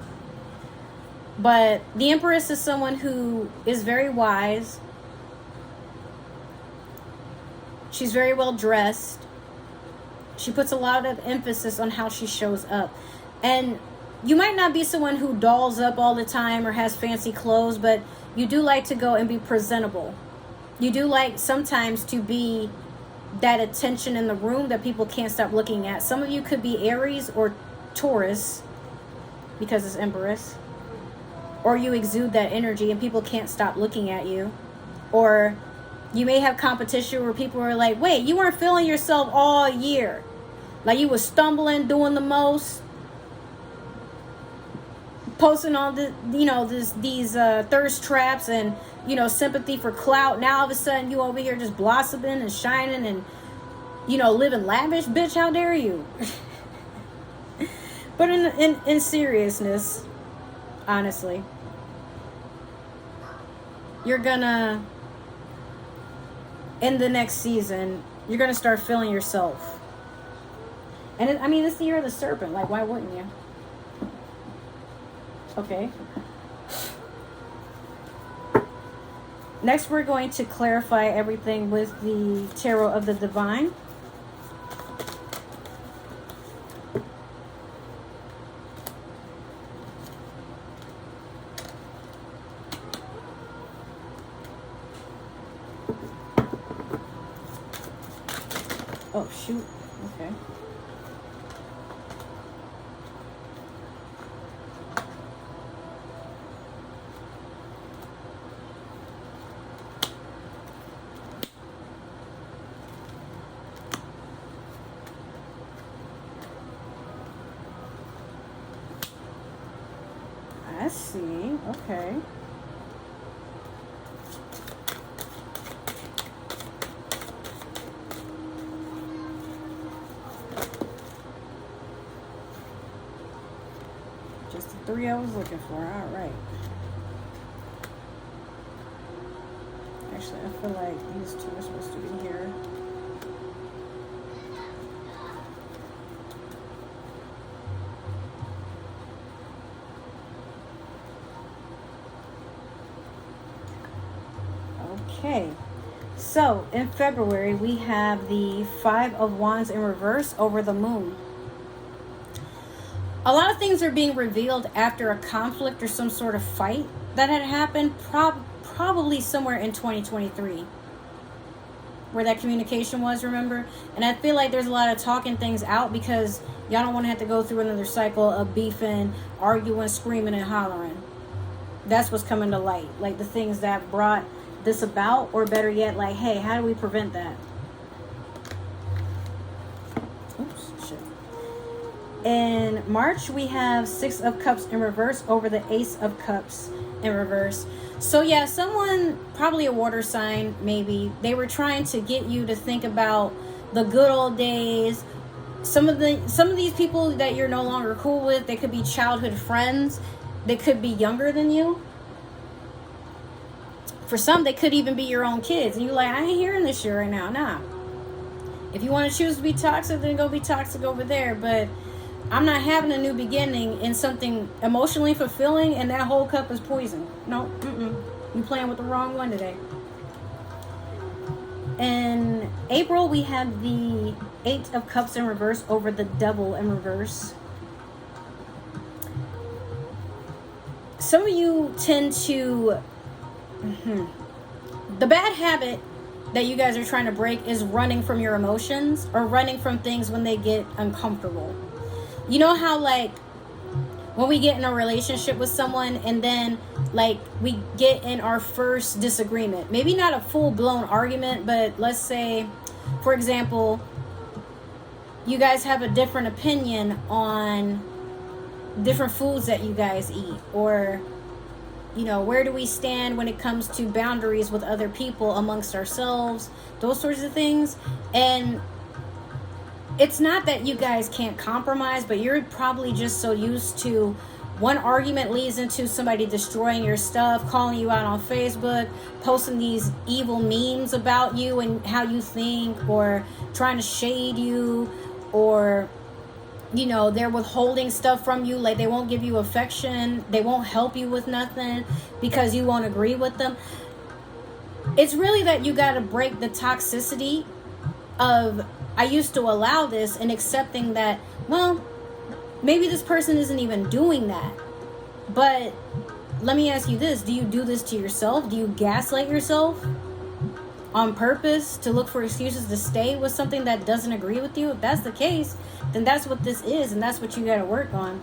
[SPEAKER 1] But the Empress is someone who is very wise. She's very well dressed. She puts a lot of emphasis on how she shows up. And you might not be someone who dolls up all the time or has fancy clothes, but you do like to go and be presentable. You do like sometimes to be that attention in the room that people can't stop looking at. Some of you could be Aries or Taurus because it's Empress. Or you exude that energy and people can't stop looking at you. Or you may have competition where people are like, wait, you weren't feeling yourself all year. Like you was stumbling, doing the most, posting all the, you know, these thirst traps and, you know, sympathy for clout. Now all of a sudden you over here just blossoming and shining and, you know, living lavish. Bitch, how dare you? But in seriousness, honestly, you're gonna, in the next season, you're gonna start feeling yourself. And I mean, it's the year of the serpent. Like, why wouldn't you? Okay. Next, we're going to clarify everything with the Tarot of the Divine. Oh, shoot. Okay. I see. Okay. Just the three I was looking for. All right. Actually, I feel like these two are supposed to be here. Okay, so in February we have the Five of Wands in reverse over the moon. A lot of things are being revealed after a conflict or some sort of fight that had happened probably somewhere in 2023 where that communication was, remember? And I feel like there's a lot of talking things out because y'all don't want to have to go through another cycle of beefing, arguing, screaming, and hollering. That's what's coming to light. Like the things that brought this about, or better yet, like, hey, how do we prevent that? Oops, shit. In March, we have 6 of Cups in reverse over the Ace of Cups in reverse. So yeah, someone, probably a water sign, maybe, they were trying to get you to think about the good old days. Some of these people that you're no longer cool with, they could be childhood friends. They could be younger than you. For some, they could even be your own kids. And you're like, I ain't hearing this shit right now. Nah. If you want to choose to be toxic, then go be toxic over there. But I'm not having a new beginning in something emotionally fulfilling, and that whole cup is poison. No, you playing with the wrong one today. In April, we have the 8 of Cups in reverse over the Devil in reverse. Some of you tend to... The bad habit that you guys are trying to break is running from your emotions, or running from things when they get uncomfortable. You know how, like, when we get in a relationship with someone and then, like, we get in our first disagreement, maybe not a full-blown argument, but let's say, for example, you guys have a different opinion on different foods that you guys eat, or, you know, where do we stand when it comes to boundaries with other people, amongst ourselves, those sorts of things. And it's not that you guys can't compromise, but you're probably just so used to one argument leads into somebody destroying your stuff, calling you out on Facebook, posting these evil memes about you and how you think, or trying to shade you, or, you know, they're withholding stuff from you. Like, they won't give you affection, they won't help you with nothing because you won't agree with them. It's really that you got to break the toxicity of, I used to allow this, and accepting that, well, maybe this person isn't even doing that. But let me ask you this: do you do this to yourself? Do you gaslight yourself on purpose to look for excuses to stay with something that doesn't agree with you? If that's the case, then that's what this is, and that's what you got to work on.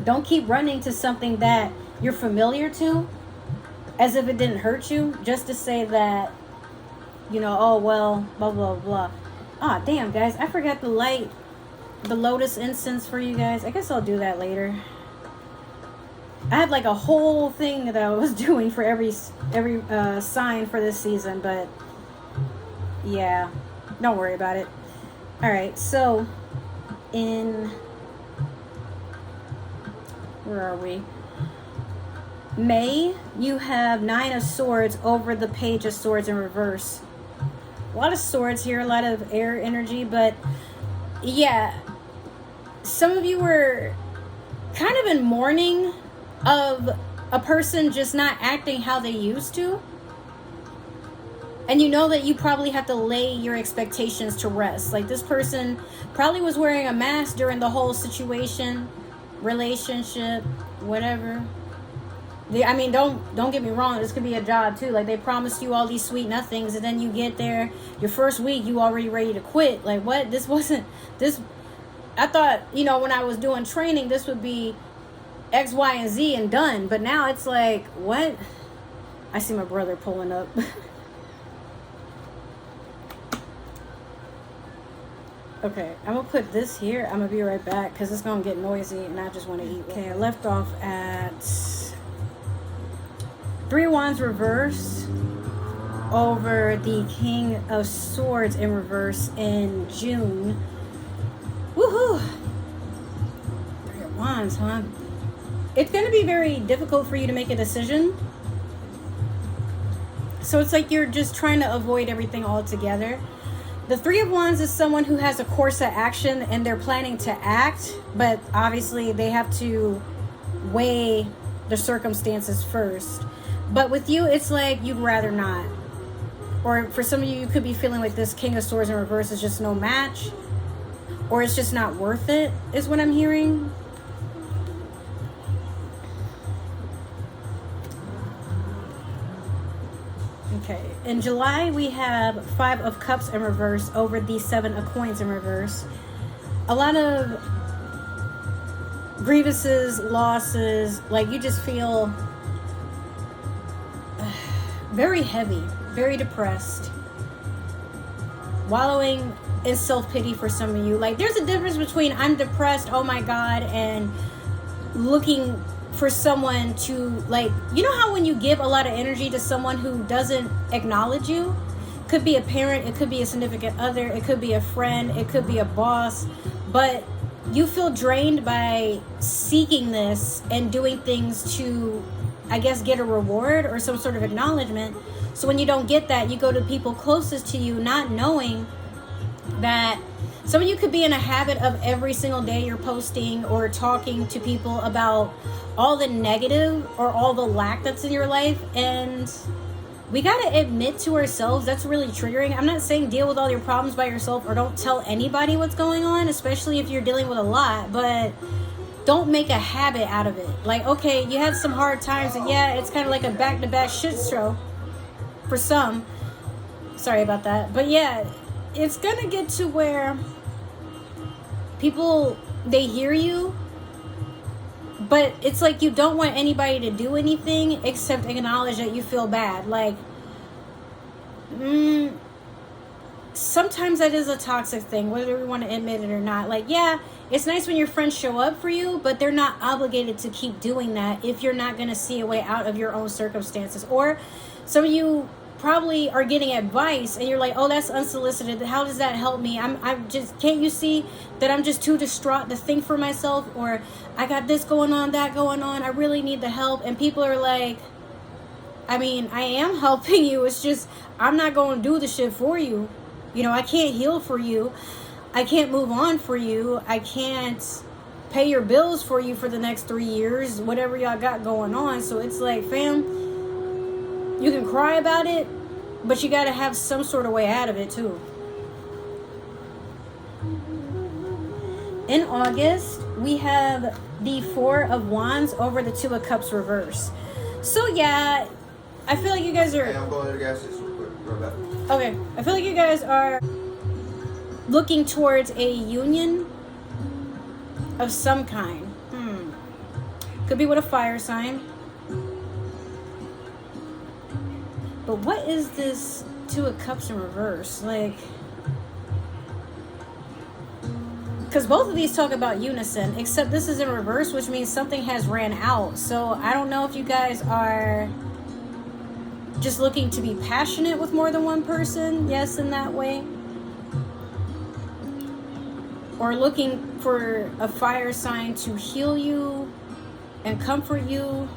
[SPEAKER 1] Don't keep running to something that you're familiar to as if it didn't hurt you, just to say that, you know, oh, well, blah, blah, blah. Ah, damn, guys, I forgot to light the lotus incense for you guys. I guess I'll do that later. I had like a whole thing that I was doing for every sign for this season, but yeah, don't worry about it. All right, so in, where are we? May, you have 9 of Swords over the Page of Swords in reverse. A lot of swords here, a lot of air energy, but yeah, some of you were kind of in mourning of a person just not acting how they used to. And you know that you probably have to lay your expectations to rest. Like, this person probably was wearing a mask during the whole situation, relationship, whatever. I mean, don't get me wrong, this could be a job too. Like, they promised you all these sweet nothings, and then you get there, your first week, you already ready to quit. Like, what? This wasn't, this, I thought, you know, when I was doing training, this would be X, Y, and Z and done. But now it's like, what? I see my brother pulling up. Okay, I'm gonna put this here. I'm gonna be right back because it's gonna get noisy and I just want to eat. Okay, I left off at 3 of Wands reverse over the King of Swords in reverse in June. Woohoo! 3 of Wands, huh? It's going to be very difficult for you to make a decision. So it's like you're just trying to avoid everything altogether. The 3 of Wands is someone who has a course of action and they're planning to act, but obviously they have to weigh the circumstances first. But with you, it's like you'd rather not. Or for some of you, you could be feeling like this King of Swords in reverse is just no match. Or it's just not worth it, is what I'm hearing. Okay, in July, we have 5 of Cups in reverse over the 7 of Coins in reverse. A lot of grievances, losses, like you just feel very heavy, very depressed, wallowing in self-pity for some of you. Like there's a difference between I'm depressed, oh my God, and looking for someone to, like, you know how when you give a lot of energy to someone who doesn't acknowledge you, could be a parent, it could be a significant other, it could be a friend, it could be a boss, but you feel drained by seeking this and doing things to, I guess, get a reward or some sort of acknowledgement. So when you don't get that, you go to people closest to you, not knowing that some of you could be in a habit of every single day you're posting or talking to people about all the negative or all the lack that's in your life. And we got to admit to ourselves that's really triggering. I'm not saying deal with all your problems by yourself or don't tell anybody what's going on, especially if you're dealing with a lot, but don't make a habit out of it. Like, okay, you had some hard times, and yeah, it's kind of like a back-to-back shit show for some. Sorry about that. But yeah, it's going to get to where people, they hear you, but it's like you don't want anybody to do anything except acknowledge that you feel bad. Like, sometimes that is a toxic thing, whether we want to admit it or not. Like, yeah, it's nice when your friends show up for you, but they're not obligated to keep doing that if you're not going to see a way out of your own circumstances. Or some of you probably are getting advice and you're like, oh, that's unsolicited. How does that help me? I'm just, can't you see that I'm just too distraught to think for myself? Or I got this going on, that going on. I really need the help. And people are like, I mean, I am helping you. It's just, I'm not going to do the shit for you. You know, I can't heal for you. I can't move on for you. I can't pay your bills for you for the next 3 years, whatever y'all got going on. So it's like, fam, you can cry about it, but you got to have some sort of way out of it too. In August, we have the Four of Wands over the Two of Cups reverse. So yeah, I feel like you guys are...
[SPEAKER 2] Hey, I'm going to the gas station real quick. Right back.
[SPEAKER 1] Okay, I feel like you guys are looking towards a union of some kind. Could be with a fire sign. But what is this Two of Cups in reverse? Like, because both of these talk about unison, except this is in reverse, which means something has ran out. So I don't know if you guys are just looking to be passionate with more than one person, yes, in that way, or looking for a fire sign to heal you and comfort you.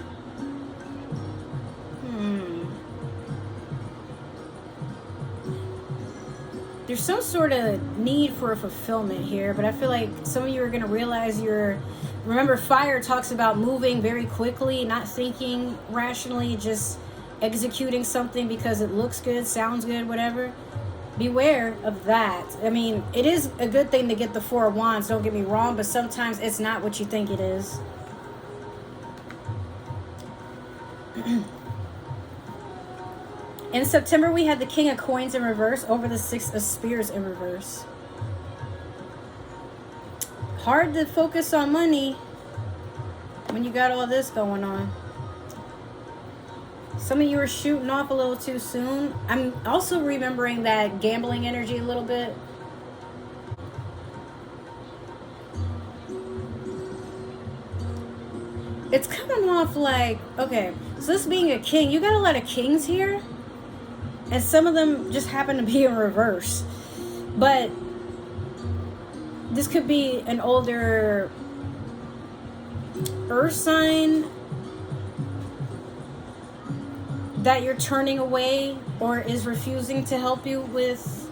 [SPEAKER 1] There's some sort of need for a fulfillment here, but I feel like some of you are going to realize remember, fire talks about moving very quickly, not thinking rationally, just executing something because it looks good, sounds good, whatever. Beware of that. I mean, it is a good thing to get the Four of Wands, don't get me wrong, but sometimes it's not what you think it is. In September, we had the King of Coins in reverse over the Six of Spears in reverse. Hard to focus on money when you got all this going on. Some of you are shooting off a little too soon. I'm also remembering that gambling energy a little bit. It's coming off like, okay, so this being a king, you got a lot of kings here. And some of them just happen to be in reverse. But this could be an older earth sign that you're turning away or is refusing to help you with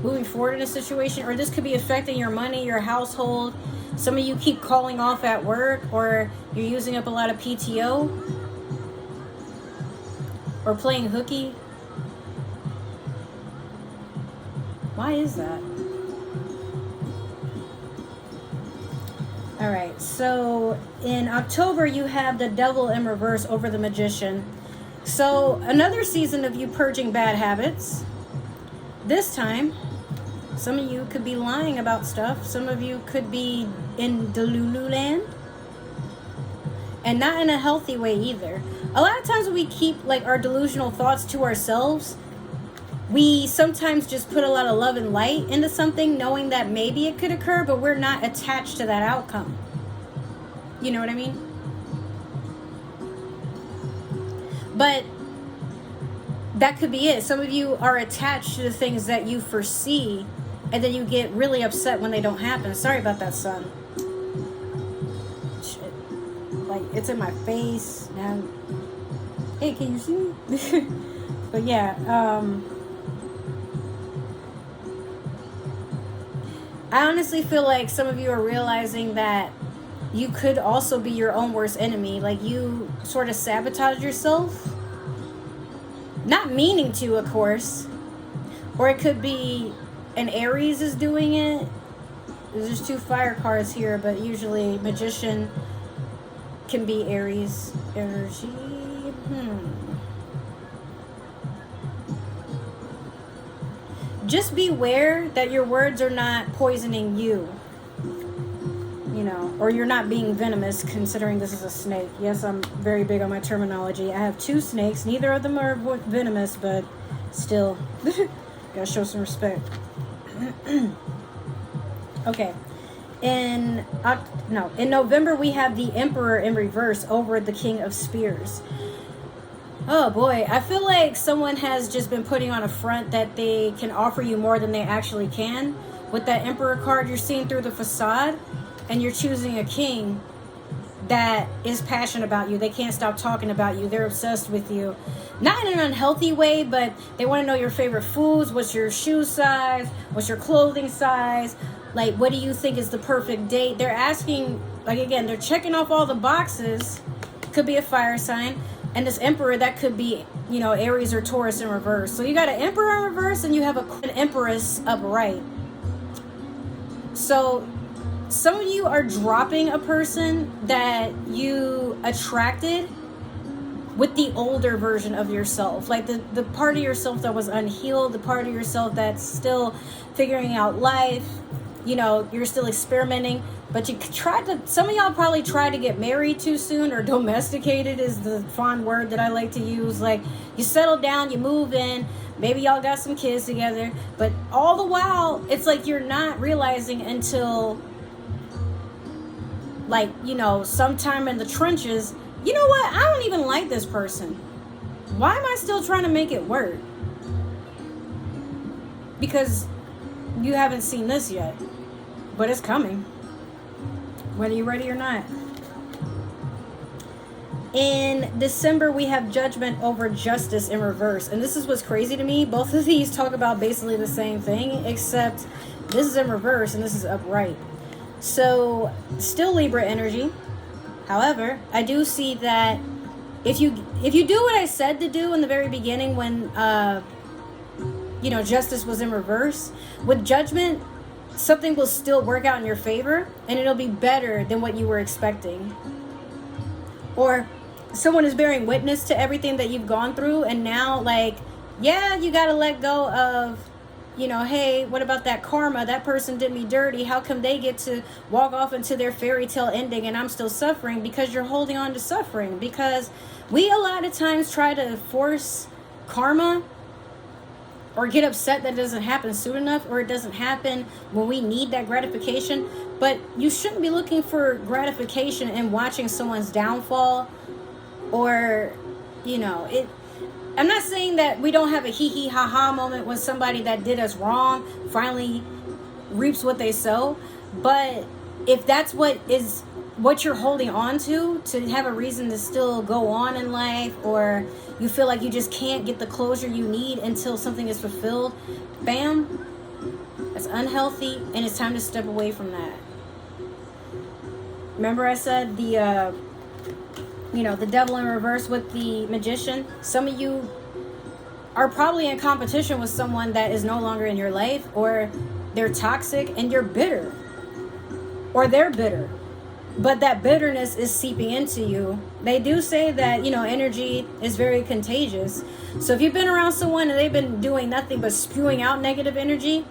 [SPEAKER 1] moving forward in a situation. Or this could be affecting your money, your household. Some of you keep calling off at work, or you're using up a lot of PTO, or playing hooky. Why is that? All right, so in October, you have the Devil in reverse over the Magician. So another season of you purging bad habits. This time, some of you could be lying about stuff. Some of you could be in Delulu land. and not in a healthy way either. A lot of times when we keep like our delusional thoughts to ourselves, we sometimes just put a lot of love and light into something, knowing that maybe it could occur, but we're not attached to that outcome. You know what I mean? But that could be it. Some of you are attached to the things that you foresee, and then you get really upset when they don't happen. Sorry about that, son. Shit. Like, it's in my face. Now, hey, can you see me? But yeah, I honestly feel like some of you are realizing that you could also be your own worst enemy. Like, you sort of sabotage yourself. Not meaning to, of course. Or it could be an Aries is doing it. There's 2 fire cards here, but usually Magician can be Aries energy. Just beware that your words are not poisoning you. You know, or you're not being venomous, considering this is a snake. Yes, I'm very big on my terminology. I have 2 snakes. Neither of them are venomous, but still, gotta show some respect. Okay. In November, we have the Emperor in reverse over the King of Spears. Oh boy, I feel like someone has just been putting on a front that they can offer you more than they actually can. With that Emperor card, you're seeing through the facade. And you're choosing a king that is passionate about you. They can't stop talking about you. They're obsessed with you. Not in an unhealthy way, but they want to know your favorite foods. What's your shoe size? What's your clothing size? Like, what do you think is the perfect date? They're asking, like, again, they're checking off all the boxes. Could be a fire sign. And this Emperor, that could be, you know, Aries or Taurus in reverse. So you got an Emperor in reverse and you have an Empress upright. So some of you are dropping a person that you attracted with the older version of yourself. Like the part of yourself that was unhealed, the part of yourself that's still figuring out life. You know, you're still experimenting. But you tried to, some of y'all probably tried to get married too soon, or domesticated is the fond word that I like to use. Like, you settle down, you move in, maybe y'all got some kids together. But all the while, it's like you're not realizing until, like, you know, sometime in the trenches, you know what, I don't even like this person. Why am I still trying to make it work? Because you haven't seen this yet, but it's coming, whether you're ready or not. In December, we have Judgment over Justice in reverse. And this is what's crazy to me. Both of these talk about basically the same thing, except this is in reverse and this is upright. So, still Libra energy. However, I do see that if you do what I said to do in the very beginning when, you know, Justice was in reverse, with Judgment, something will still work out in your favor and it'll be better than what you were expecting. Or someone is bearing witness to everything that you've gone through, and now, like, yeah, you got to let go of, you know, hey, what about that karma? That person did me dirty. How come they get to walk off into their fairy tale ending and I'm still suffering? Because you're holding on to suffering. Because we a lot of times try to force karma or get upset that it doesn't happen soon enough, or it doesn't happen when we need that gratification. But you shouldn't be looking for gratification in watching someone's downfall, or, you know, it. I'm not saying that we don't have a hee-hee ha-ha moment when somebody that did us wrong finally reaps what they sow. But if that's what you're holding on to have a reason to still go on in life, or you feel like you just can't get the closure you need until something is fulfilled, bam, that's unhealthy, and it's time to step away from that. Remember I said the devil in reverse with the Magician? Some of you are probably in competition with someone that is no longer in your life, or they're toxic and you're bitter, or they're bitter, but that bitterness is seeping into you. They do say that, you know, energy is very contagious. So if you've been around someone and they've been doing nothing but spewing out negative energy,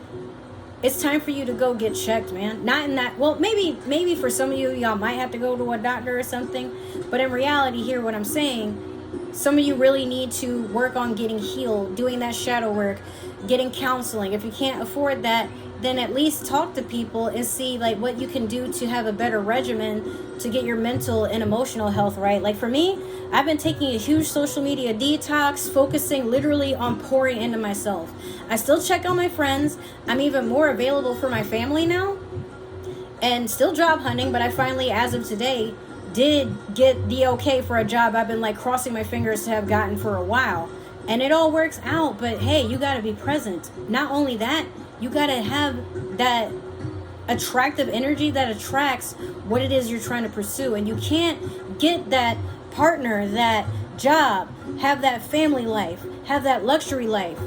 [SPEAKER 1] it's time for you to go get checked, man. Not in that, well, maybe for some of you, y'all might have to go to a doctor or something. But in reality, hear what I'm saying. Some of you really need to work on getting healed, doing that shadow work, getting counseling. If you can't afford that, then at least talk to people and see like what you can do to have a better regimen to get your mental and emotional health right. Like for me, I've been taking a huge social media detox, focusing literally on pouring into myself. I still check on my friends. I'm even more available for my family now, and still job hunting, but I finally, as of today, did get the okay for a job I've been like crossing my fingers to have gotten for a while. And it all works out, but hey, you got to be present. Not only that, you got to have that attractive energy that attracts what it is you're trying to pursue. And you can't get that partner, that job, have that family life, have that luxury life,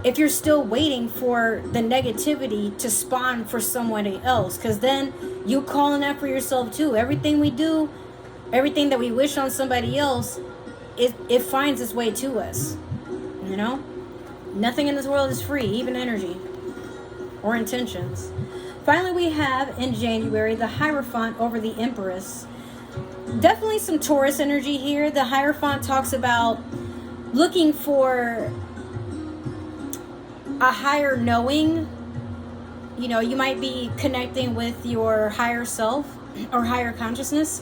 [SPEAKER 1] if you're still waiting for the negativity to spawn for somebody else. Because then you calling that for yourself too. Everything we do, everything that we wish on somebody else, it finds its way to us. You know, nothing in this world is free, even energy or intentions. Finally, we have in January the Hierophant over the Empress. Definitely some Taurus energy here. The Hierophant talks about looking for a higher knowing. You know, you might be connecting with your higher self or higher consciousness.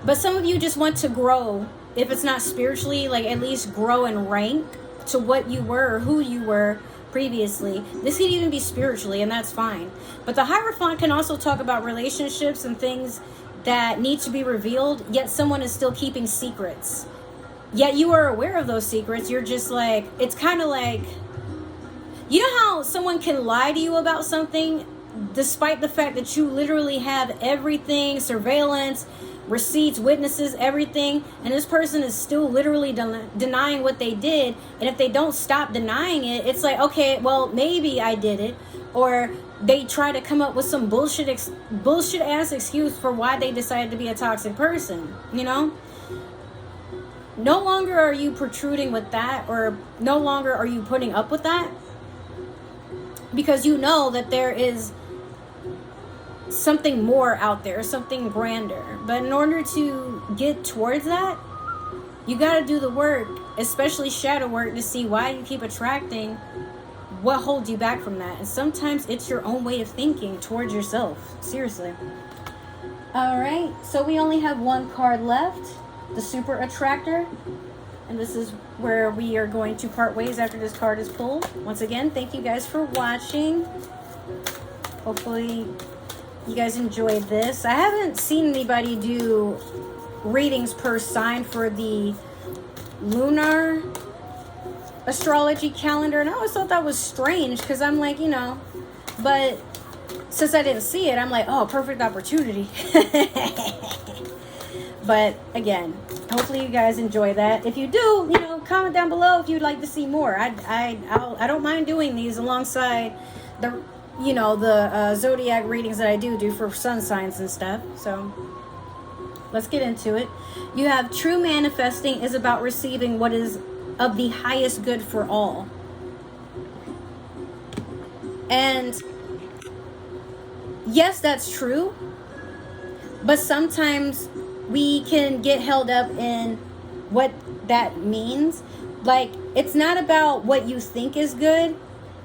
[SPEAKER 1] But some of you just want to grow. If it's not spiritually, like at least grow in rank to what you were or who you were previously. This could even be spiritually, and that's fine. But the Hierophant can also talk about relationships and things that need to be revealed, yet someone is still keeping secrets. Yet you are aware of those secrets. You're just like, it's kind of like, you know how someone can lie to you about something despite the fact that you literally have everything, surveillance, receipts, witnesses, everything, and this person is still literally denying what they did. And if they don't stop denying it, it's like, okay, well, maybe I did it. Or they try to come up with some bullshit ass excuse for why they decided to be a toxic person, you know? No longer are you protruding with that, or no longer are you putting up with that, because you know that there is something more out there, something grander. But in order to get towards that, you got to do the work, especially shadow work, to see why you keep attracting what holds you back from that. And sometimes it's your own way of thinking towards yourself. Seriously. All right, so we only have one card left, the Super Attractor, and this is where we are going to part ways after this card is pulled. Once again, thank you guys for watching. Hopefully you guys enjoyed this. I haven't seen anybody do readings per sign for the lunar astrology calendar, and I always thought that was strange, because I'm like, you know, but since I didn't see it, I'm like, oh, perfect opportunity. But again, hopefully you guys enjoy that. If you do, you know, comment down below if you'd like to see more. I don't mind doing these alongside the, you know, the zodiac readings that I do for sun signs and stuff. So let's get into it. You have true manifesting is about receiving what is of the highest good for all. And yes, that's true. But sometimes we can get held up in what that means. Like, it's not about what you think is good.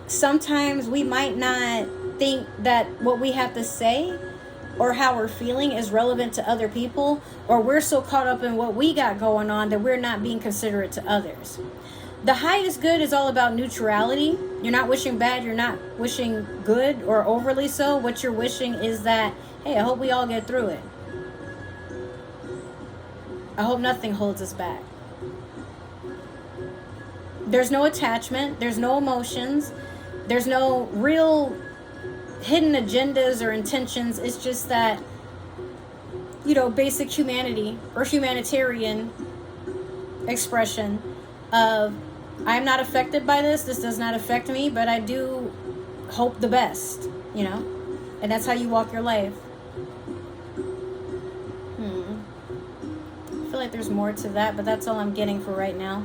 [SPEAKER 1] Sometimes we might not think that what we have to say or how we're feeling is relevant to other people, or we're so caught up in what we got going on that we're not being considerate to others. The highest good is all about neutrality. You're not wishing bad, you're not wishing good or overly so. What you're wishing is that, hey, I hope we all get through it. I hope nothing holds us back. There's no attachment, there's no emotions, there's no real hidden agendas or intentions. It's just that, you know, basic humanity or humanitarian expression of, I'm not affected by this does not affect me, but I do hope the best, you know? And that's how you walk your life. I feel like there's more to that, but that's all I'm getting for right now.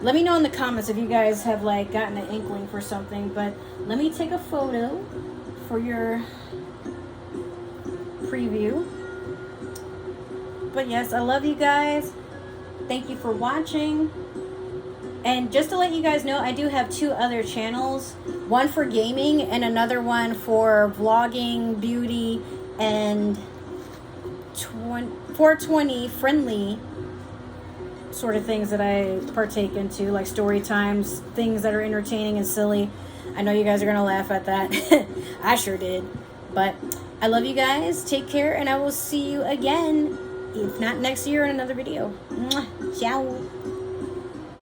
[SPEAKER 1] Let me know in the comments if you guys have like gotten an inkling for something. But let me take a photo for your preview. But yes, I love you guys. Thank you for watching. And just to let you guys know, I do have 2 other channels. One for gaming and another one for vlogging, beauty, and 420 friendly sort of things that I partake into, like story times, things that are entertaining and silly. I know you guys are going to laugh at that. I sure did. But I love you guys. Take care, and I will see you again, if not next year, in another video. Mwah. Ciao.